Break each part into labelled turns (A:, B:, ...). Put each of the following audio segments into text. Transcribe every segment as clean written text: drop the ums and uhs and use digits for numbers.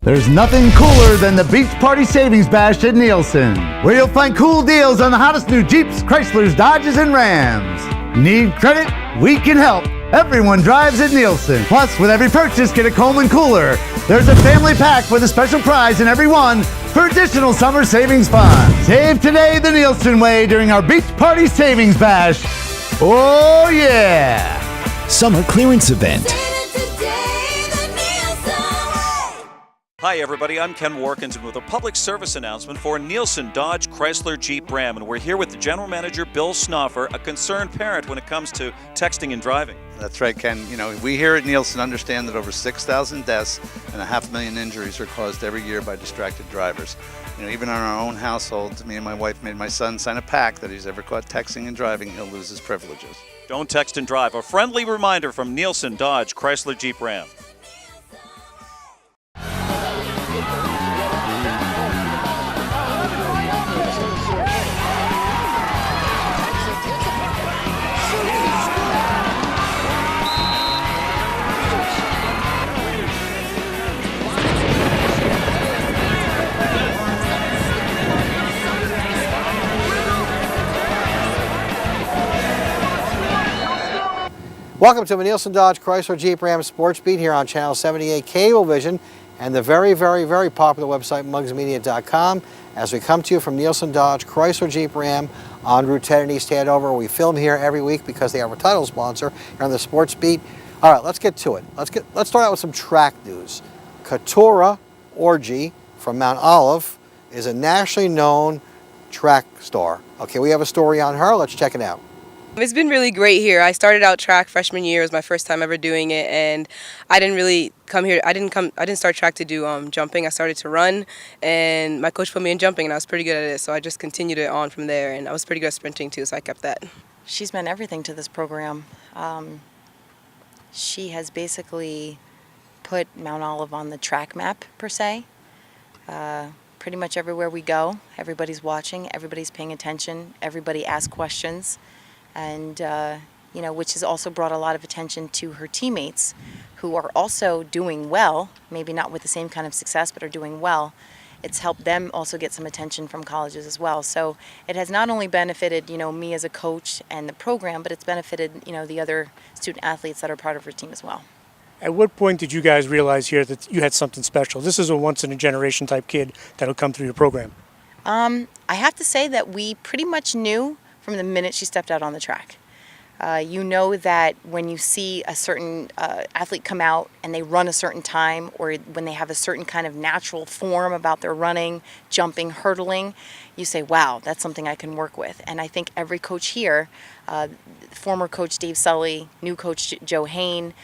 A: There's nothing cooler than the Beach Party Savings Bash at Nielsen, where you'll find cool deals on the hottest new Jeeps, Chryslers, Dodges, and Rams. Need credit? We can help. Everyone drives at Nielsen. Plus, with every purchase, get a Coleman cooler. There's a family pack with a special prize in every one for additional summer savings fun. Save today the Nielsen way during our Beach Party Savings Bash. Oh, yeah!
B: Summer clearance event.
C: Hi everybody, I'm Ken Warkins with a public service announcement for Nielsen Dodge Chrysler Jeep Ram, and we're here with the General Manager Bill Snoffer, a concerned parent when it comes to texting and driving.
D: That's right, Ken. You know, we here at Nielsen understand that over 6,000 deaths and 500,000 injuries are caused every year by distracted drivers. You know, even in our own household, me and my wife made my son sign a pact that if he's ever caught texting and driving, he'll lose his privileges.
C: Don't text and drive. A friendly reminder from Nielsen Dodge Chrysler Jeep Ram.
E: Welcome to the Nielsen Dodge Chrysler Jeep Ram Sports Beat here on Channel 78 Cablevision and the very, very, very popular website mugsmedia.com as we come to you from Nielsen Dodge Chrysler Jeep Ram on Route 10 in East Hanover. We film here every week because they have a title sponsor here on the Sports Beat. All right, let's get to it. Let's start out with some track news. Katurai Orjii from Mount Olive is a nationally known track star. Okay, we have a story on her. Let's check it out.
F: It's been really great here. I started out track freshman year. It was my first time ever doing it, and I didn't really come here. I didn't start track to do jumping. I started to run, and my coach put me in jumping, and I was pretty good at it. So I just continued it on from there, and I was pretty good at sprinting too. So I kept that.
G: She's meant everything to this program. She has basically put Mount Olive on the track map per se. Pretty much everywhere we go, everybody's watching, everybody's paying attention, everybody asks questions. And, you know, which has also brought a lot of attention to her teammates who are also doing well, maybe not with the same kind of success, but are doing well. It's helped them also get some attention from colleges as well. So it has not only benefited, you know, me as a coach and the program, but it's benefited, you know, the other student athletes that are part of her team as well.
H: At what point did you guys realize here that you had something special? This is a once-in-a-generation type kid that'll come through your program.
G: I have to say that we pretty much knew from the minute she stepped out on the track. You know that when you see a certain athlete come out and they run a certain time, or when they have a certain kind of natural form about their running, jumping, hurdling, you say, wow, that's something I can work with. And I think every coach here, former coach Dave Sully, new coach Joe Hain,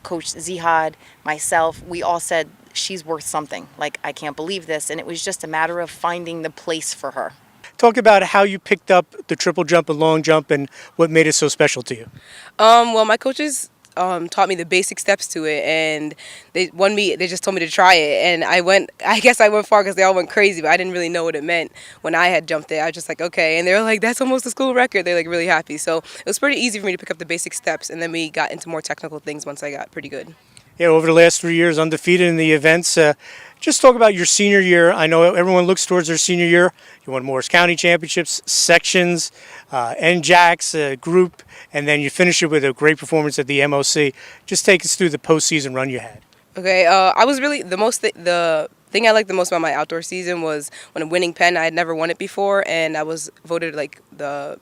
G: coach Zihad, myself, we all said, she's worth something. Like, I can't believe this. And it was just a matter of finding the place for her.
H: Talk about how you picked up the triple jump and long jump and what made it so special to you.
F: Well, my coaches taught me the basic steps to it, and they just told me to try it, and I guess I went far because they all went crazy, but I didn't really know what it meant when I had jumped it. I was just like, okay, and they were like, that's almost a school record. They're like really happy. So it was pretty easy for me to pick up the basic steps, and then we got into more technical things once I got pretty good.
H: Yeah, over the last 3 years, undefeated in the events. Just talk about your senior year. I know everyone looks towards their senior year. You won Morris County Championships, sections, NJACs, group, and then you finish it with a great performance at the MOC. Just take us through the postseason run you had.
F: Okay, I was really the thing I liked the most about my outdoor season was when winning Penn. I had never won it before, and I was voted like the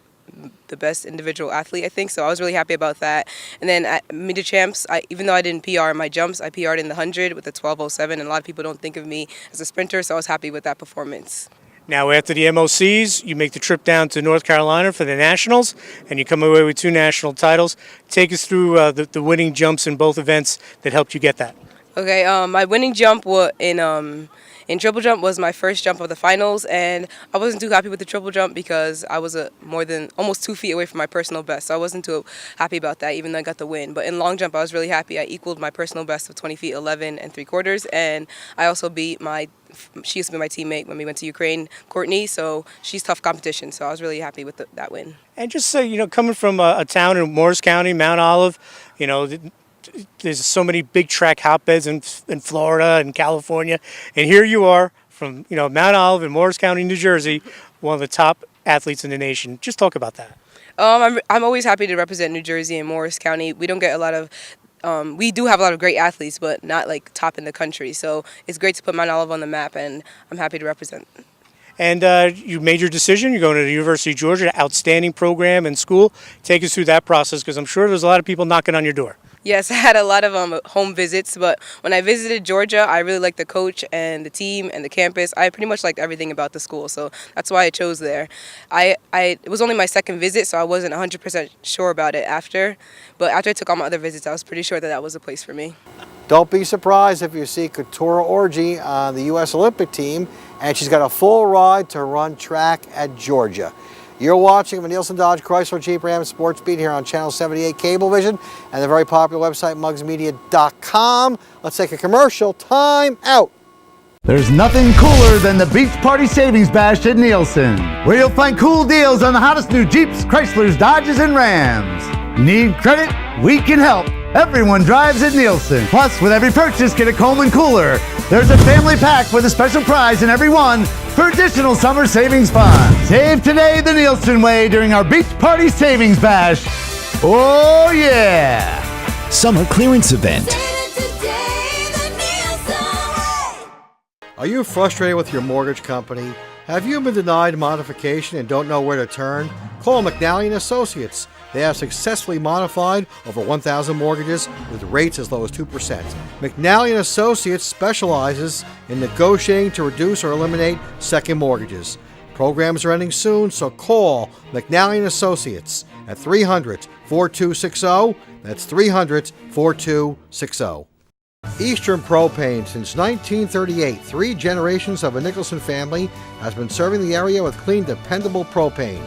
F: best individual athlete, I think, so I was really happy about that. And then at Mid Champs, even though I didn't PR in my jumps, I PR'd in the 100 with a 12:07, and a lot of people don't think of me as a sprinter, so I was happy with that performance.
H: Now, after the MOCs, you make the trip down to North Carolina for the Nationals, and you come away with 2 national titles. Take us through the winning jumps in both events that helped you get that.
F: Okay, my winning jump was in triple jump was my first jump of the finals, and I wasn't too happy with the triple jump because I was almost 2 feet away from my personal best, so I wasn't too happy about that, even though I got the win. But in long jump, I was really happy. I equaled my personal best of 20 feet 11 3/4, and I also beat she used to be my teammate when we went to Ukraine, Courtney, so she's tough competition, so I was really happy with that win.
H: And just say, coming from a town in Morris County, Mount Olive, there's so many big track hotbeds in Florida and California, and here you are from Mount Olive in Morris County, New Jersey, one of the top athletes in the nation. Just talk about that.
F: I'm always happy to represent New Jersey and Morris County. We don't get a lot of we do have a lot of great athletes, but not like top in the country. So it's great to put Mount Olive on the map, and I'm happy to represent.
H: And you made your decision. You're going to the University of Georgia, outstanding program and school. Take us through that process, because I'm sure there's a lot of people knocking on your door.
F: Yes, I had a lot of home visits, but when I visited Georgia, I really liked the coach and the team and the campus. I pretty much liked everything about the school, so that's why I chose there. It was only my second visit, so I wasn't 100% sure about it after. But after I took all my other visits, I was pretty sure that that was a place for me.
E: Don't be surprised if you see Katurai Orjii on the U.S. Olympic team, and she's got a full ride to run track at Georgia. You're watching the Nielsen Dodge Chrysler Jeep Ram Sports Beat here on Channel 78 Cablevision and the very popular website mugsmedia.com. Let's take a commercial time out.
A: There's nothing cooler than the Beach Party Savings Bash at Nielsen, where you'll find cool deals on the hottest new Jeeps, Chryslers, Dodges, and Rams. Need credit? We can help. Everyone drives at Nielsen. Plus, with every purchase, get a Coleman cooler. There's a family pack with a special prize in every one for additional summer savings fun. Save today the Nielsen way during our Beach Party Savings Bash. Oh, yeah!
B: Summer clearance event.
E: Are you frustrated with your mortgage company? Have you been denied modification and don't know where to turn? Call McNally & Associates. They have successfully modified over 1,000 mortgages with rates as low as 2%. McNally & Associates specializes in negotiating to reduce or eliminate second mortgages. Programs are ending soon, so call McNally & Associates at 300-4260. That's 300-4260. Eastern Propane. Since 1938, 3 generations of a Nicholson family has been serving the area with clean, dependable propane.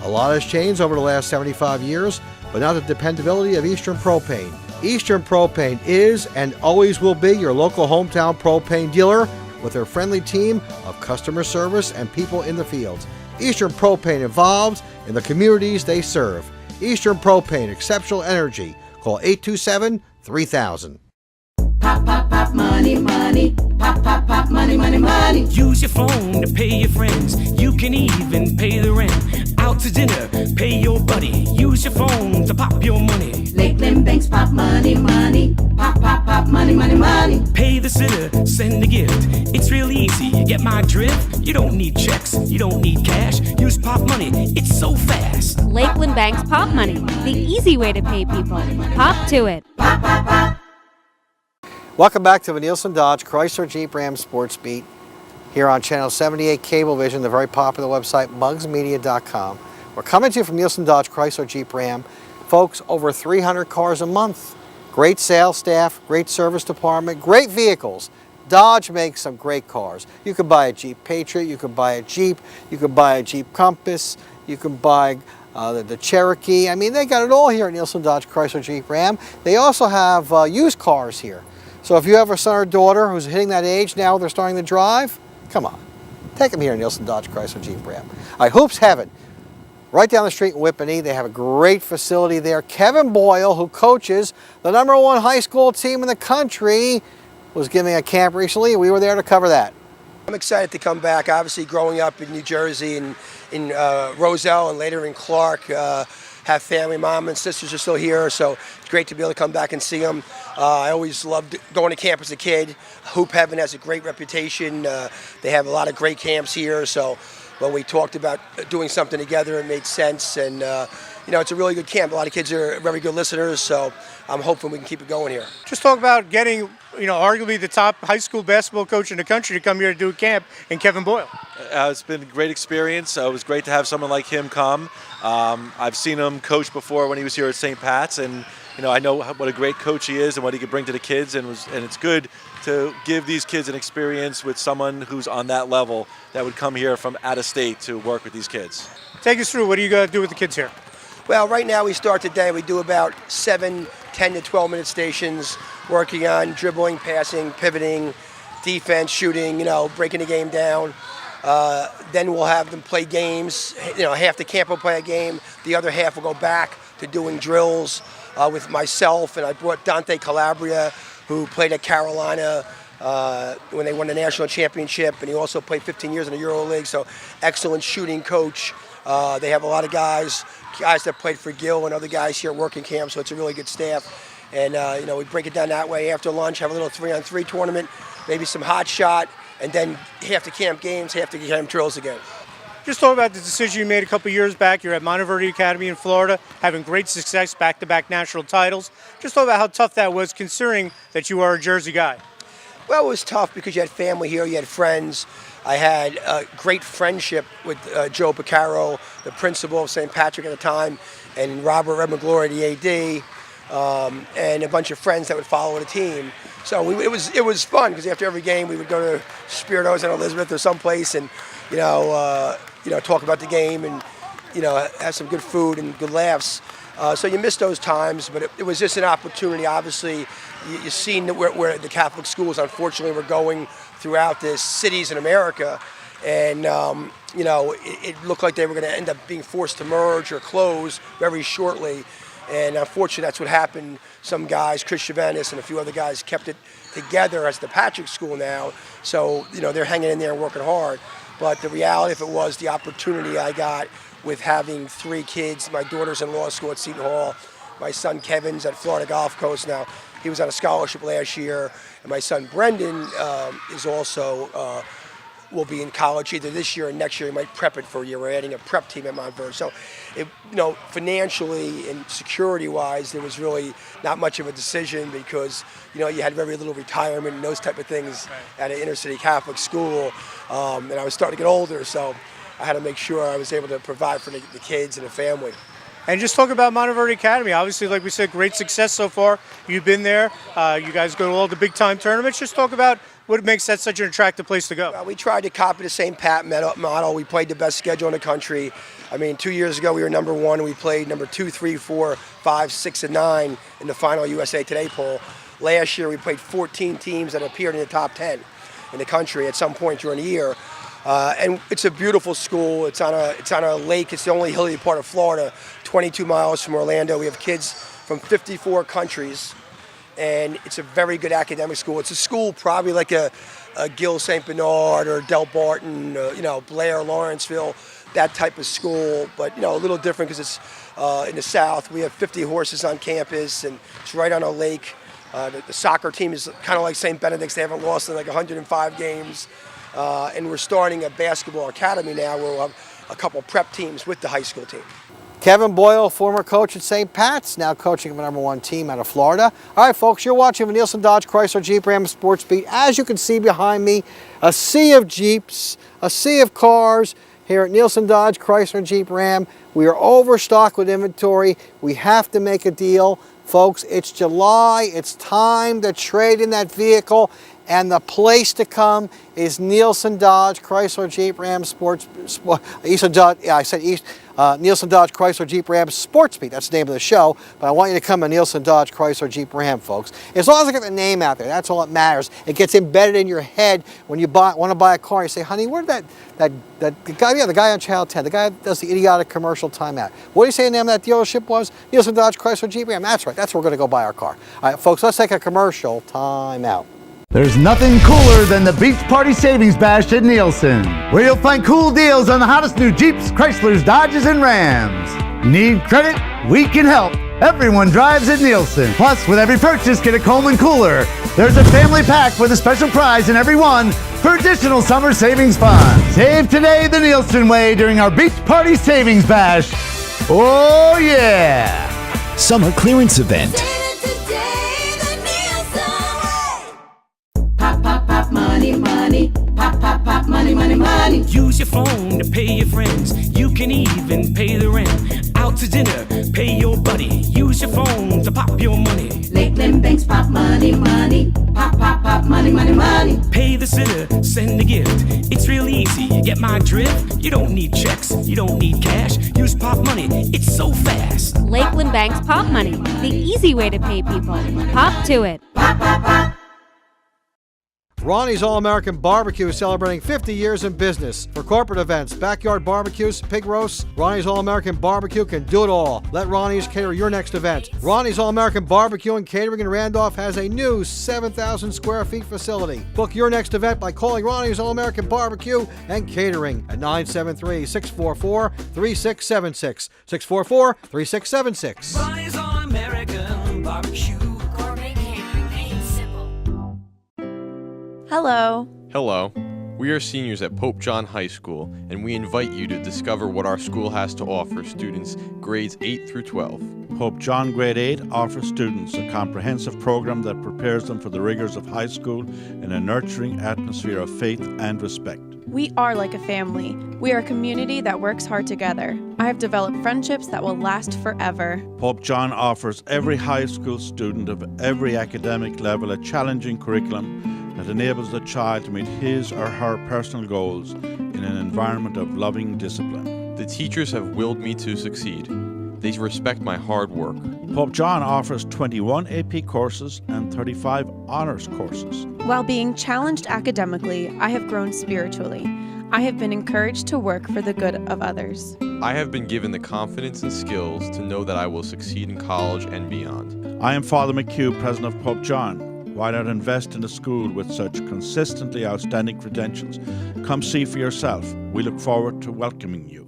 E: A lot has changed over the last 75 years, but not the dependability of Eastern Propane. Eastern Propane is and always will be your local hometown propane dealer with their friendly team of customer service and people in the field. Eastern Propane involved in the communities they serve. Eastern Propane, exceptional energy. Call 827-3000.
I: Pop, pop, pop, money, money. Pop, pop, pop, money, money, money.
J: Use your phone to pay your friends. You can even pay the rent. Out to dinner, pay your buddy. Use your phone to pop your money.
I: Lakeland Banks, pop money, money. Pop, pop, pop, money, money, money.
J: Pay the sitter, send a gift. It's real easy, you get my drift? You don't need checks, you don't need cash. Use Pop Money, it's so fast.
K: Lakeland Bank's Pop Money, the easy way to pay people. Pop to it.
I: Pop, pop, pop.
E: Welcome back to the Nielsen Dodge Chrysler Jeep Ram Sports Beat here on Channel 78 Cablevision, the very popular website mugsmedia.com. We're coming to you from Nielsen Dodge Chrysler Jeep Ram. Folks, over 300 cars a month. Great sales staff, great service department, great vehicles. Dodge makes some great cars. You could buy a Jeep Patriot, you could buy a Jeep, you could buy a Jeep Compass, you can buy the Cherokee. I mean, they got it all here at Nielsen Dodge Chrysler Jeep Ram. They also have used cars here. So if you have a son or daughter who's hitting that age now they're starting to drive, come on. Take them here at Nielsen Dodge Chrysler Jeep Ram. All right, Hoops Heaven. Right down the street in Whippany, they have a great facility there. Kevin Boyle, who coaches the #1 high school team in the country, was giving a camp recently. We were there to cover that.
L: I'm excited to come back. Obviously, growing up in New Jersey and in Roselle and later in Clark, have family. Mom and sisters are still here, so it's great to be able to come back and see them. I always loved going to camp as a kid. Hoop Heaven has a great reputation. They have a lot of great camps here, so when we talked about doing something together, it made sense. And it's a really good camp. A lot of kids are very good listeners, so I'm hoping we can keep it going here.
H: Just talk about getting, arguably the top high school basketball coach in the country to come here to do a camp, and Kevin Boyle.
M: It's been a great experience. It was great to have someone like him come. I've seen him coach before when he was here at St. Pat's, and I know what a great coach he is and what he could bring to the kids, and it's good to give these kids an experience with someone who's on that level that would come here from out of state to work with these kids.
H: Take us through, what do you got to do with the kids here?
L: Well, right now we start today. We do about 7, 10 to 12-minute stations working on dribbling, passing, pivoting, defense, shooting, breaking the game down. Then we'll have them play games. Half the camp will play a game. The other half will go back to doing drills. with myself, and I brought Dante Calabria, who played at Carolina when they won the national championship, and he also played 15 years in the EuroLeague, so excellent shooting coach. They have a lot of guys that played for Gil and other guys here at working camp, so it's a really good staff. And we break it down that way. After lunch, have a little 3-on-3 tournament, maybe some hot shot, and then half the camp games, half the camp drills again.
H: Just talk about the decision you made a couple years back. You're at Monteverde Academy in Florida, having great success, back-to-back national titles. Just talk about how tough that was, considering that you are a Jersey guy.
L: Well, it was tough because you had family here, you had friends. I had a great friendship with Joe Piccaro, the principal of St. Patrick at the time, and Robert Red McGlory, the AD, and a bunch of friends that would follow the team. So it was fun because after every game we would go to Spiritos and Elizabeth or someplace and talk about the game and have some good food and good laughs. So you miss those times, but it was just an opportunity. Obviously, you've seen where the Catholic schools, unfortunately, were going throughout the cities in America, and it looked like they were going to end up being forced to merge or close very shortly. And unfortunately, that's what happened. Some guys, Chris Chavanis and a few other guys, kept it together as the Patrick School now. So they're hanging in there and working hard. But the reality, if it was the opportunity I got with having 3 kids, my daughter's in law school at Seton Hall, my son Kevin's at Florida Gulf Coast now. He was on a scholarship last year, and my son Brendan is also will be in college either this year or next year. He might prep it for a year. We're adding a prep team at Monteverde. So, financially and security-wise, there was really not much of a decision because, you had very little retirement and those type of things at an inner-city Catholic school. And I was starting to get older, so I had to make sure I was able to provide for the kids and the family.
H: And just talk about Monteverde Academy. Obviously, like we said, great success so far. You've been there. You guys go to all the big-time tournaments. Just talk about what makes that such an attractive place to go.
L: Well, we tried to copy the St. Pat model. We played the best schedule in the country. 2 years ago, we were number 1. We played number 2, 3, 4, 5, 6, and 9 in the final USA Today poll. Last year, we played 14 teams that appeared in the top 10 in the country at some point during the year. And it's a beautiful school. It's on a lake. It's the only hilly part of Florida, 22 miles from Orlando. We have kids from 54 countries, and it's a very good academic school. It's a school probably like a Gil St. Bernard or Del Barton, Blair, Lawrenceville, that type of school, but a little different because it's in the South. We have 50 horses on campus, and it's right on a lake. The soccer team is kind of like St. Benedict's. They haven't lost in like 105 games. And we're starting a basketball academy now where we'll have a couple prep teams with the high school team.
E: Kevin Boyle, former coach at St. Pat's, now coaching the #1 team out of Florida. All right, folks, you're watching the Nielsen Dodge Chrysler Jeep Ram Sports Beat. As you can see behind me, a sea of Jeeps, a sea of cars here at Nielsen Dodge Chrysler Jeep Ram. We are overstocked with inventory. We have to make a deal. Folks, it's July. It's time to trade in that vehicle. And the place to come is Nielsen Dodge Chrysler Jeep Ram Nielsen Dodge Chrysler Jeep Ram Sports Beat. That's the name of the show. But I want you to come to Nielsen Dodge Chrysler Jeep Ram, folks. As long as I get the name out there, that's all that matters. It gets embedded in your head when you want to buy a car. You say, honey, where did the guy on Channel 10, the guy that does the idiotic commercial time at? What do you say the name of that dealership was? Nielsen Dodge Chrysler Jeep Ram. That's right. That's where we're going to go buy our car. All right, folks, let's take a commercial time out.
A: There's nothing cooler than the Beach Party Savings Bash at Nielsen, where you'll find cool deals on the hottest new Jeeps, Chryslers, Dodges, and Rams. Need credit? We can help. Everyone drives at Nielsen. Plus, with every purchase, get a Coleman cooler. There's a family pack with a special prize in every one for additional summer savings fun. Save today the Nielsen way during our Beach Party Savings Bash. Oh, yeah!
B: Summer clearance event.
I: Money, money, pop, pop, pop, money, money, money.
J: Use your phone to pay your friends. You can even pay the rent. Out to dinner, pay your buddy. Use your phone to pop your money.
I: Lakeland Banks pop money, money. Pop, pop, pop, money, money, money.
J: Pay the sitter, send a gift. It's real easy, you get my drift. You don't need checks, you don't need cash. Use pop money, it's so fast.
K: Lakeland Bank's Pop Money, the easy way to pay people. Pop to it.
I: Pop, pop, pop.
E: Ronnie's All-American Barbecue is celebrating 50 years in business. For corporate events, backyard barbecues, pig roasts, Ronnie's All-American Barbecue can do it all. Let Ronnie's cater your next event. Ronnie's All-American Barbecue and Catering in Randolph has a new 7,000 square feet facility. Book your next event by calling Ronnie's All-American Barbecue and Catering at 973-644-3676. 644-3676.
J: Ronnie's All-American Barbecue.
I: Gourmet catering made simple.
N: Hello.
O: Hello. We are seniors at Pope John High School, and we invite you to discover what our school has to offer students grades 8 through 12.
P: Pope John Grade 8 offers students a comprehensive program that prepares them for the rigors of high school in a nurturing atmosphere of faith and respect.
N: We are like a family. We are a community that works hard together. I have developed friendships that will last forever.
P: Pope John offers every high school student of every academic level a challenging curriculum that enables the child to meet his or her personal goals in an environment of loving discipline.
O: The teachers have willed me to succeed. They respect my hard work.
P: Pope John offers 21 AP courses and 35 honors courses.
N: While being challenged academically, I have grown spiritually. I have been encouraged to work for the good of others.
O: I have been given the confidence and skills to know that I will succeed in college and beyond.
P: I am Father McHugh, President of Pope John. Why not invest in a school with such consistently outstanding credentials? Come see for yourself. We look forward to welcoming you.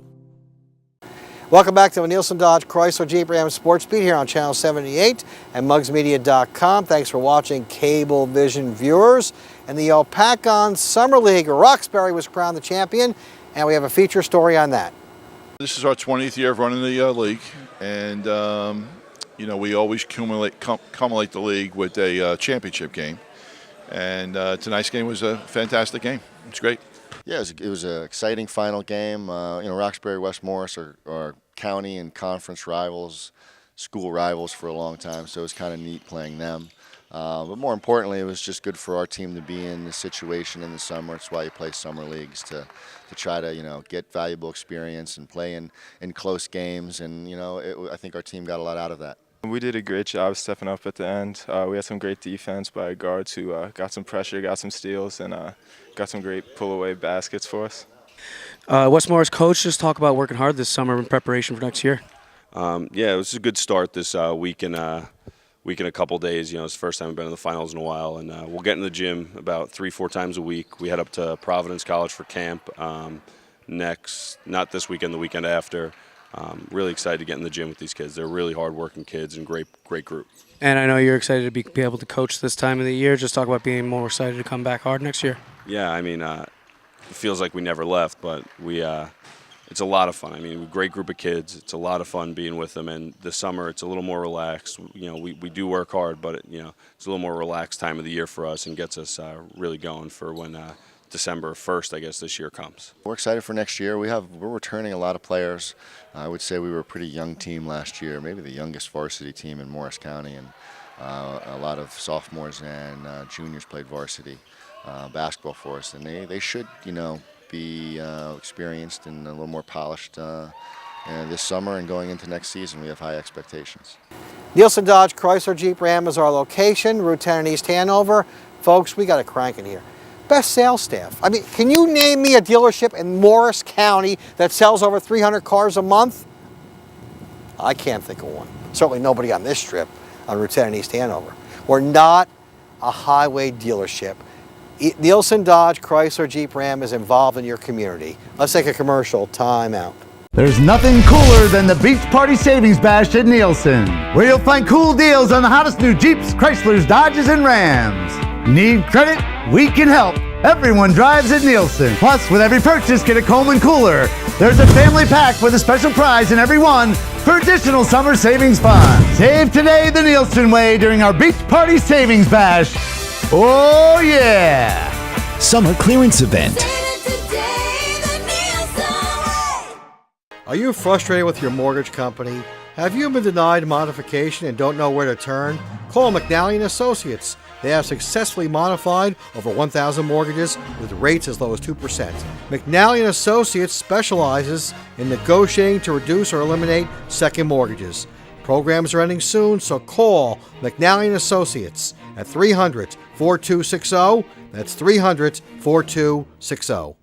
E: Welcome back to the Nielsen Dodge Chrysler Jeep Ram Sports Beat here on Channel 78 and mugsmedia.com. Thanks for watching, Cable Vision viewers. And the Hopatcong Summer League, Roxbury was crowned the champion, and we have a feature story on that.
Q: This is our 20th year of running the league, and you know, we always culminate the league with a championship game. And tonight's game was a fantastic game. It's great.
R: Yeah, it was an exciting final game. You know, Roxbury, West Morris are county and conference rivals, school rivals for a long time, so it was kind of neat playing them. But more importantly, it was just good for our team to be in this situation in the summer. It's why you play summer leagues, to try to, you know, get valuable experience and play in close games. And, you know, I think our team got a lot out of that.
S: We did a great job stepping up at the end. We had some great defense by guards who got some pressure, got some steals, and got some great pull-away baskets for us.
T: West Morris coach, just talk about working hard this summer in preparation for next year.
U: Yeah, it was a good start this week in a couple days. You know, it's the first time we've been in the finals in a while, and we'll get in the gym about 3-4 times a week. We head up to Providence College for camp not this weekend, the weekend after. Really excited to get in the gym with these kids. They're really hard-working kids and great group.
T: And I know you're excited to be able to coach this time of the year. Just talk about being more excited to come back hard next year.
U: Yeah, I mean, it feels like we never left, but it's a lot of fun. I mean, a great group of kids. It's a lot of fun being with them. And this summer, it's a little more relaxed. You know, we do work hard, but it's a little more relaxed time of the year for us and gets us really going for when December 1st, I guess, this year comes.
R: We're excited for next year. We're returning a lot of players. I would say we were a pretty young team last year, maybe the youngest varsity team in Morris County, and a lot of sophomores and juniors played varsity basketball for us, and they should, you know, be experienced and a little more polished this summer and going into next season. We have high expectations.
E: Nielsen Dodge Chrysler Jeep Ram is our location, Route 10 in East Hanover. Folks, we got a crank in here. Best sales staff. I mean, can you name me a dealership in Morris County that sells over 300 cars a month? I can't think of one. Certainly nobody on this strip on Route 10 in East Hanover. We're not a highway dealership. Nielsen Dodge Chrysler Jeep Ram is involved in your community. Let's take a commercial. Time out.
A: There's nothing cooler than the Beach Party Savings Bash at Nielsen, where you'll find cool deals on the hottest new Jeeps, Chryslers, Dodges, and Rams. Need credit? We can help. Everyone drives at Nielsen. Plus, with every purchase, get a Coleman cooler. There's a family pack with a special prize in every one for additional summer savings fun. Save today the Nielsen way during our Beach Party Savings Bash. Oh, yeah!
B: Summer clearance event.
E: Are you frustrated with your mortgage company? Have you been denied modification and don't know where to turn? Call McNally & Associates. They have successfully modified over 1,000 mortgages with rates as low as 2%. McNally & Associates specializes in negotiating to reduce or eliminate second mortgages. Programs are ending soon, so call McNally & Associates at 300-4260. That's 300-4260.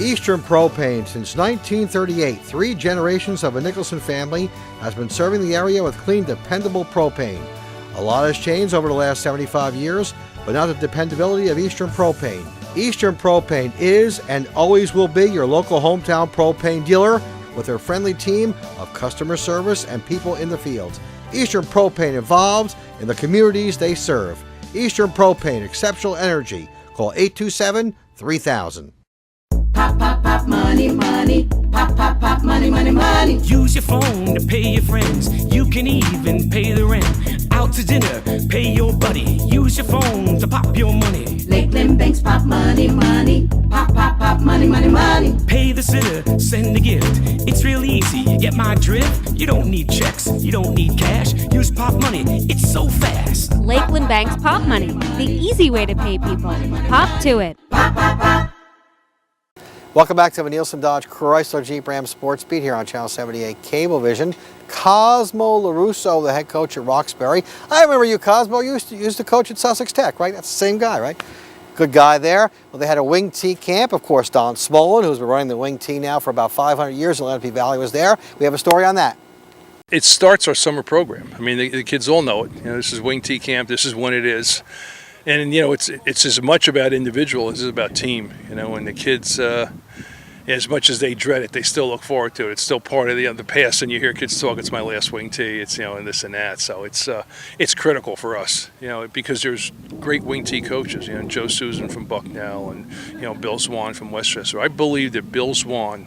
E: Eastern Propane. Since 1938, 3 generations of a Nicholson family has been serving the area with clean, dependable propane. A lot has changed over the last 75 years, but not the dependability of Eastern Propane. Eastern Propane is and always will be your local hometown propane dealer with their friendly team of customer service and people in the field. Eastern Propane involved in the communities they serve. Eastern Propane, exceptional energy. Call 827-3000.
I: Pop, pop, pop, money, money. Pop, pop, pop, money, money, money.
J: Use your phone to pay your friends. You can even pay the rent. Out to dinner, pay your buddy. Use your phone to pop your money.
I: Lakeland Banks, pop money, money. Pop, pop, pop, money, money, money.
J: Pay the sitter, send a gift. It's real easy, you get my drift. You don't need checks, you don't need cash. Use pop money, it's so fast.
K: Lakeland Bank's Pop Money, the easy way to pay people. Pop to it.
I: Pop, pop, pop.
E: Welcome back to the Nielsen Dodge Chrysler Jeep Ram Sports Beat here on Channel 78 Cablevision. Cosmo LaRusso, the head coach at Roxbury. I remember you, Cosmo. You used to coach at Sussex Tech, right? That's the same guy, right? Good guy there. Well, they had a wing tee camp. Of course, Don Smolin, who's been running the wing tee now for about 500 years in Lenape Valley, was there. We have a story on that.
D: It starts our summer program. I mean, the kids all know it. You know, this is wing tee camp. This is when it is. And, you know, it's as much about individual as it is about team. You know, and the kids, as much as they dread it, they still look forward to it. It's still part of the past. And you hear kids talk, it's my last wing tee, it's, you know, and this and that. So it's critical for us, you know, because there's great wing tee coaches, you know, Joe Susan from Bucknell and, you know, Bill Swan from Westchester. I believe that Bill Swan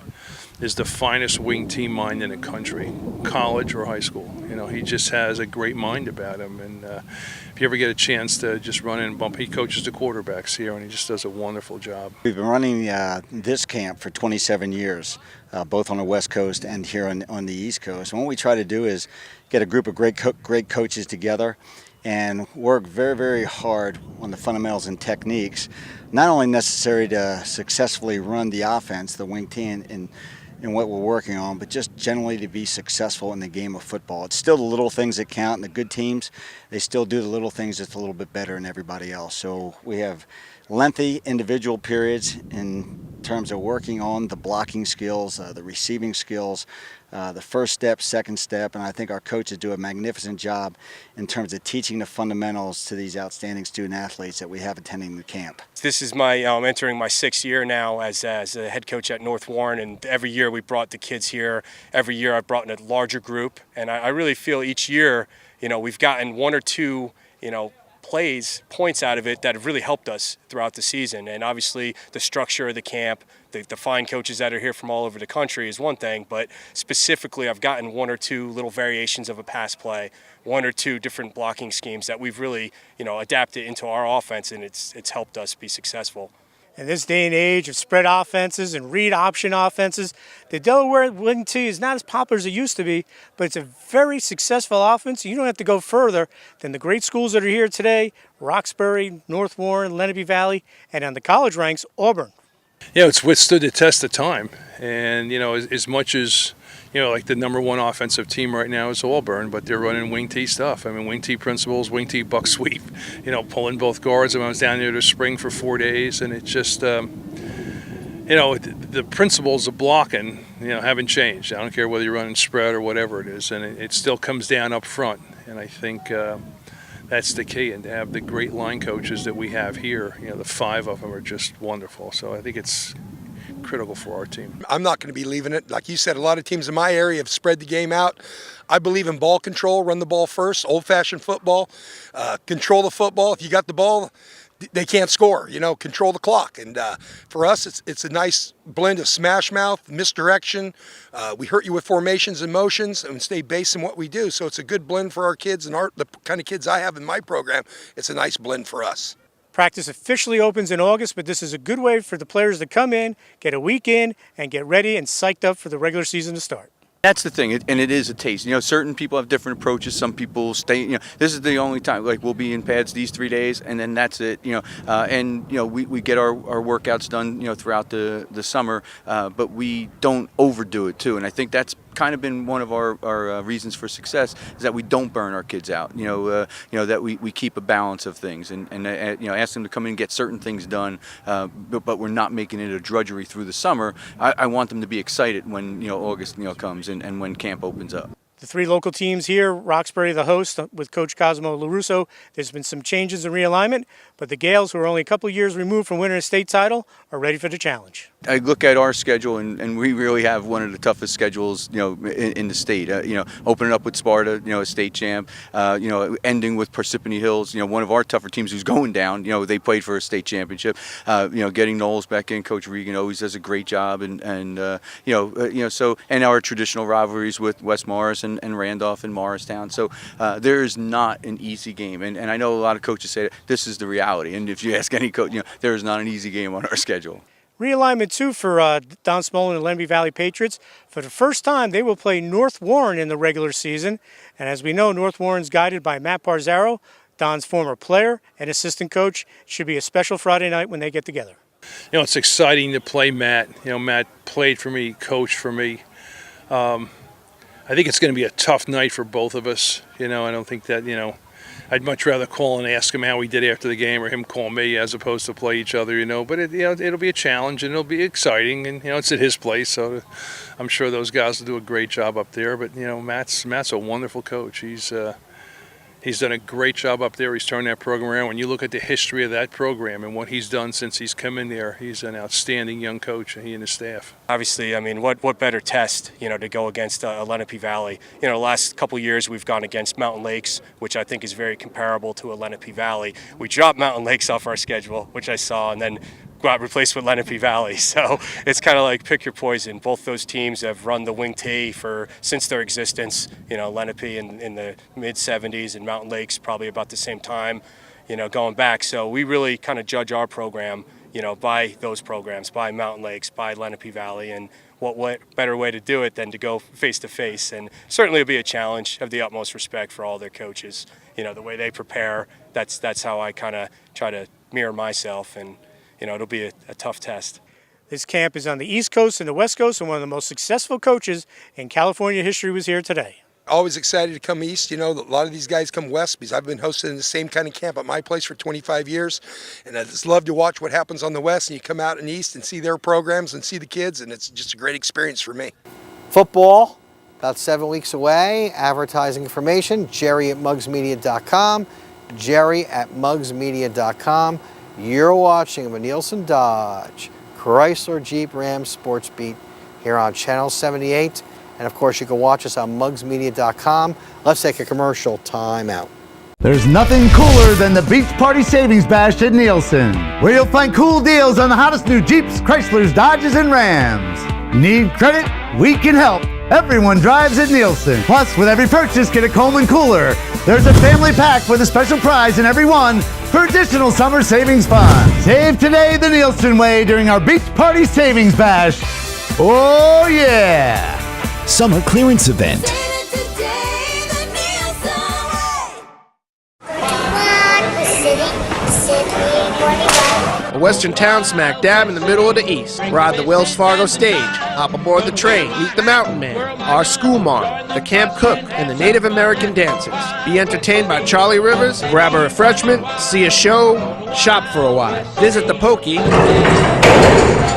D: is the finest wing tee mind in the country, college or high school. You know, he just has a great mind about him. And if you ever get a chance to just run in and bump, he coaches the quarterbacks here, and he just does a wonderful job.
V: We've been running this camp for 27 years, both on the West Coast and here on the East Coast. And what we try to do is get a group of great coaches together and work very, very hard on the fundamentals and techniques, not only necessary to successfully run the offense, the wing tee, and what we're working on, but just generally to be successful in the game of football. It's still the little things that count, and the good teams, they still do the little things just a little bit better than everybody else. So we have lengthy individual periods in terms of working on the blocking skills, the receiving skills, the first step, second step, and I think our coaches do a magnificent job in terms of teaching the fundamentals to these outstanding student athletes that we have attending the camp.
W: This is my entering my 6th year now as a head coach at North Warren, and every year we brought the kids here. Every year I've brought in a larger group, and I really feel each year, you know, we've gotten 1 or 2, you know, points out of it that have really helped us throughout the season. And obviously the structure of the camp, the fine coaches that are here from all over the country is one thing, but specifically I've gotten 1 or 2 little variations of a pass play, 1 or 2 different blocking schemes that we've really, you know, adapted into our offense, and it's helped us be successful.
H: In this day and age of spread offenses and read option offenses, the Delaware wing tee is not as popular as it used to be, but it's a very successful offense. You don't have to go further than the great schools that are here today, Roxbury, North Warren, Lenape Valley, and on the college ranks, Auburn.
D: You know, it's withstood the test of time. And, you know, as much as, you know, like the #1 offensive team right now is Auburn, but they're running wing tee stuff. I mean, wing tee principles, wing tee buck sweep, you know, pulling both guards. I was down there this spring for 4 days, and it just, you know, the principles of blocking, you know, haven't changed. I don't care whether you're running spread or whatever it is, and it still comes down up front. And I think that's the key, and to have the great line coaches that we have here, you know, the 5 of them are just wonderful. So I think it's critical for our team.
L: I'm not going to be leaving it. Like you said, a lot of teams in my area have spread the game out. I believe in ball control, run the ball first, old-fashioned football, control the football. If you got the ball, they can't score, you know, control the clock. And for us, it's a nice blend of smash mouth, misdirection. We hurt you with formations and motions and stay based in what we do. So it's a good blend for our kids and the kind of kids I have in my program. It's a nice blend for us.
H: Practice officially opens in August, but this is a good way for the players to come in, get a week in, and get ready and psyched up for the regular season to start.
X: That's the thing, and it is a taste. You know, certain people have different approaches. Some people stay, you know, this is the only time, like, we'll be in pads these 3 days, and then that's it, you know. And, you know, we get our workouts done, you know, throughout the summer, but we don't overdo it, too. And I think that's kind of been one of our reasons for success, is that we don't burn our kids out. That we keep a balance of things and ask them to come in and get certain things done, but we're not making it a drudgery through the summer. I want them to be excited when August comes and when camp opens up.
H: The three local teams here, Roxbury the host with Coach Cosmo LaRusso. There's been some changes in realignment, but the Gales, who are only a couple years removed from winning a state title, are ready for the challenge.
X: I look at our schedule, and we really have one of the toughest schedules, in the state. Opening up with Sparta, a state champ. Ending with Parsippany Hills, one of our tougher teams who's going down. They played for a state championship. Getting Knowles back in, Coach Regan always does a great job, and our traditional rivalries with West Morris and Randolph and Morristown. So there is not an easy game, and I know a lot of coaches say that this is the reality. And if you ask any coach, there is not an easy game on our schedule.
H: Realignment, too, for Don Smolin and Lenape Valley Patriots. For the first time, they will play North Warren in the regular season. And as we know, North Warren's guided by Matt Barzaro, Don's former player and assistant coach. Should be a special Friday night when they get together.
D: It's exciting to play Matt. Matt played for me, coached for me. I think it's going to be a tough night for both of us. I don't think that, I'd much rather call and ask him how he did after the game, or him call me, as opposed to play each other. But it'll be a challenge, and it'll be exciting, and it's at his place, so I'm sure those guys will do a great job up there. But Matt's a wonderful coach. He's done a great job up there. He's turned that program around. When you look at the history of that program and what he's done since he's come in there, he's an outstanding young coach, he and his staff.
W: Obviously, what better test, to go against Lenape Valley? The last couple of years we've gone against Mountain Lakes, which I think is very comparable to a Lenape Valley. We dropped Mountain Lakes off our schedule, which I saw, and then got replaced with Lenape Valley. So it's kind of like pick your poison. Both those teams have run the Wing T since their existence. Lenape in the mid-'70s and Mountain Lakes probably about the same time, going back. So we really kind of judge our program, by those programs, by Mountain Lakes, by Lenape Valley, and what better way to do it than to go face-to-face. And certainly it'll be a challenge. Have the utmost respect for all their coaches. The way they prepare, that's how I kind of try to mirror myself, and it'll be a tough test.
H: This camp is on the East Coast and the West Coast, and one of the most successful coaches in California history was here today.
C: Always excited to come east. A lot of these guys come west because I've been hosting the same kind of camp at my place for 25 years. And I just love to watch what happens on the west, and you come out in the east and see their programs and see the kids, and it's just a great experience for me.
E: Football, about 7 weeks away. Advertising information, jerry@mugsmedia.com, jerry@mugsmedia.com. You're watching the Nielsen Dodge Chrysler Jeep Ram Sports Beat here on Channel 78. And of course, you can watch us on mugsmedia.com. Let's take a commercial time out.
A: There's nothing cooler than the Beach Party Savings Bash at Nielsen, where you'll find cool deals on the hottest new Jeeps, Chryslers, Dodges, and Rams. Need credit? We can help. Everyone drives at Nielsen. Plus, with every purchase, get a Coleman cooler. There's a family pack with a special prize in every one for additional summer savings fun. Save today the Nielsen way during our Beach Party Savings Bash. Oh, yeah!
B: Summer clearance event.
F: A western town smack dab in the middle of the East. Ride the Wells Fargo stage, hop aboard the train, meet the Mountain Man, our school marm, the camp cook, and the Native American dancers. Be entertained by Charlie Rivers, grab a refreshment, see a show, shop for a while. Visit the Pokey,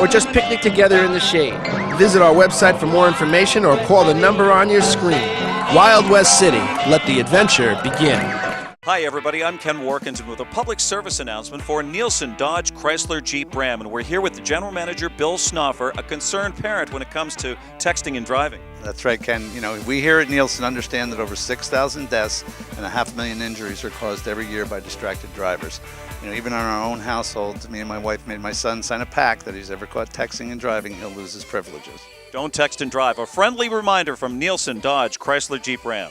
F: or just picnic together in the shade. Visit our website for more information or call the number on your screen. Wild West City, let the adventure begin.
G: Hi everybody, I'm Ken Warkins with a public service announcement for Nielsen Dodge Chrysler Jeep Ram, and we're here with the General Manager Bill Snoffer, a concerned parent when it comes to texting and driving.
M: That's right, Ken. We here at Nielsen understand that over 6,000 deaths and 500,000 injuries are caused every year by distracted drivers. Even in our own household, me and my wife made my son sign a pact that if he's ever caught texting and driving, he'll lose his privileges.
G: Don't text and drive. A friendly reminder from Nielsen Dodge Chrysler Jeep Ram.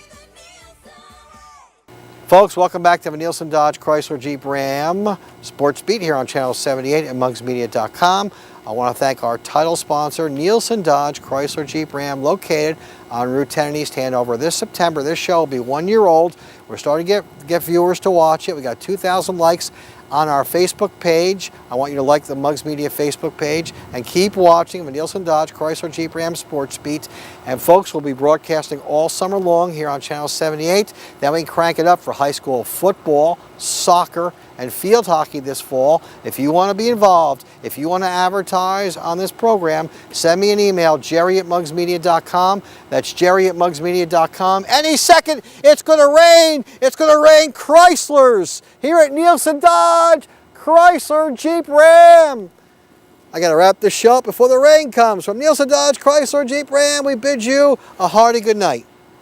E: Folks, welcome back to the Nielsen Dodge Chrysler Jeep Ram Sports Beat here on Channel 78 at mugsmedia.com. I want to thank our title sponsor, Nielsen Dodge Chrysler Jeep Ram, located on Route 10 in East Hanover. This September, this show will be 1 year old. We're starting to get viewers to watch it. We got 2,000 likes on our Facebook page. I want you to like the Mugs Media Facebook page and keep watching the Nielsen Dodge Chrysler Jeep Ram Sports Beat. And folks, we'll be broadcasting all summer long here on Channel 78. Then we can crank it up for high school football, soccer, and field hockey this fall. If you want to be involved, if you want to advertise on this program, send me an email, jerry@mugsmedia.com. That's jerry@mugsmedia.com. Any second, it's going to rain. It's going to rain Chryslers here at Nielsen Dodge Chrysler Jeep Ram. I got to wrap this show up before the rain comes. From Nielsen Dodge Chrysler Jeep Ram, we bid you a hearty good night.